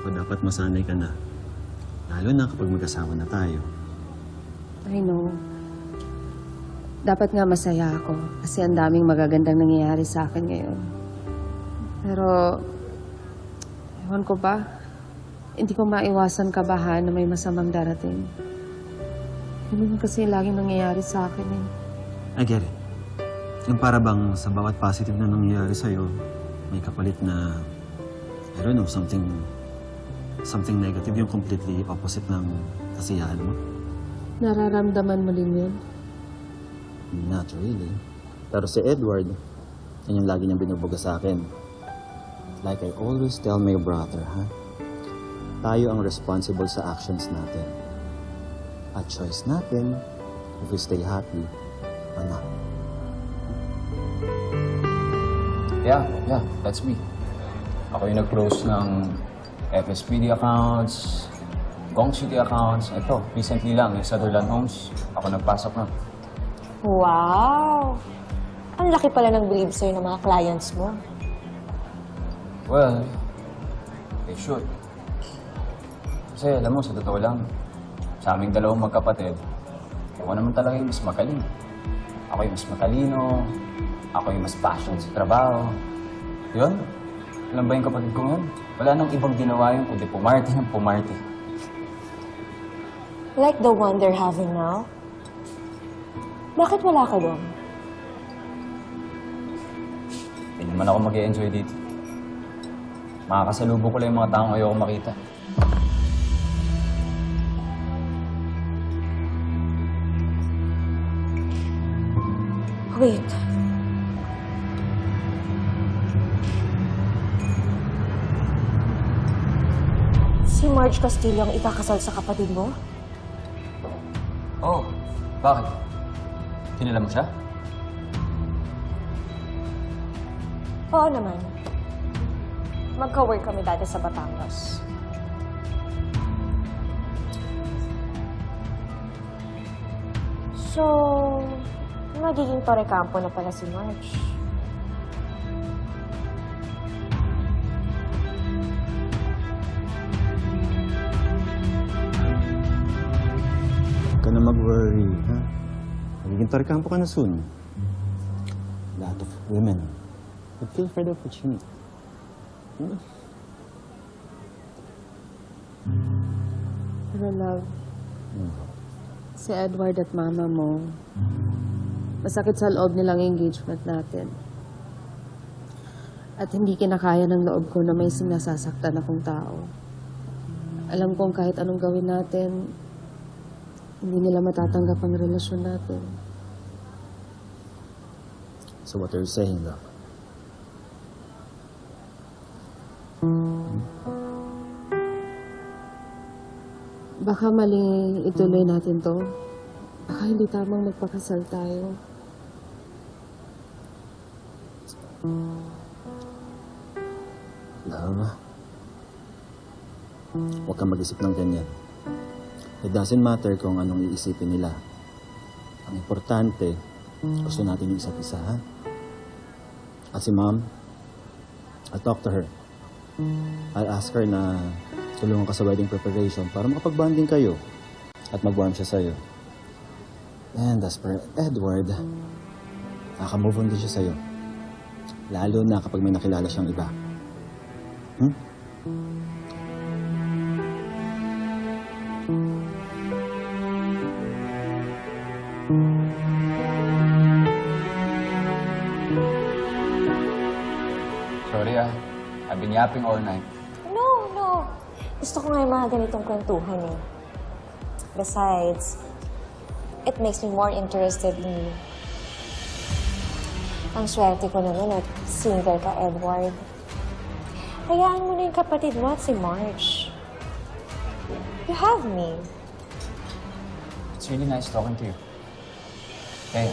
Ako, dapat masanay ka na. Lalo na kapag mag-asawa na tayo. I know. Dapat nga masaya ako kasi ang daming magagandang nangyayari sa akin ngayon. Pero, ewan ko ba, hindi ko maiwasan kabahan na may masamang darating. Yun kasi laging nangyayari sa akin eh. I get it. Yung para bang sa bawat positive na nangyayari sa'yo, may kapalit na, I don't know, something negative, yung completely opposite ng kasiyahan mo. Nararamdaman mo din yun? Not really. Pero si Edward, yun yung lagi niyang binubuga sa akin. Like I always tell my brother, tayo ang responsible sa actions natin. At choice natin if we stay happy or not. Yeah, that's me. Ako yung nag-close ng FSPD accounts, Gong City accounts. Ito, recently lang, yung Sutherland Homes. Ako nagpasok na. Wow! Ang laki pala ng believe sa'yo ng mga clients mo. Well, they should. Kasi alam mo, sa totoo lang, sa aming dalawang magkapatid, ako naman talaga yung mas magaling. Ako yung mas matalino, ako yung mas passion sa trabaho. Yun, alam ba yung kapatid ko yun? Wala nang ibang ginawa yun kundi pumarty ng pumarty. Like the one they're having now? Bakit wala ka doon? Hindi naman ako mag-e-enjoy dito. Makakasalubong ko lang yung mga taong ayoko makita. Wait. Si Marge Castillo ang ikakasal sa kapatid mo? Oh, bakit? Kilala mo siya? Oo naman. Magka-work kami dati sa Batangas. So, magiging tore-kampo na pala si Marge. Huwag ka na mag-worry, ha? Magiging tarikampo ka na soon. A lot of women would kill for the opportunity. Pero love, si Edward at mama mo, masakit sa loob nilang engagement natin. At hindi kinakaya ng loob ko na may sinasasaktan akong tao. Alam kong kahit anong gawin natin, hindi nila matatanggap ang relasyon natin. So what are you saying, love? Baka mali ituloy natin to. Baka hindi tamang magpakasal tayo. Love, huwag kang mag-isip ng ganyan. It doesn't matter kung anong iisipin nila. Ang importante, gusto natin yung isa't isa, ha? At si Mom, I'll talk to her. I'll ask her na tulungan ka sa wedding preparation para makapag-bonding kayo at mag-warm siya sa'yo. And as per Edward, nakaka-move on din siya sa'yo. Lalo na kapag may nakilala siyang iba. Sorry I've been yapping all night. No. Gusto ko nga yung mga ganitong kwentuhan eh. Besides, it makes me more interested in you. Ang swerte ko naman at single ka, Edward. Hayaan mo na yung kapatid mo at si Marge. You have me. It's really nice talking to you. Hey.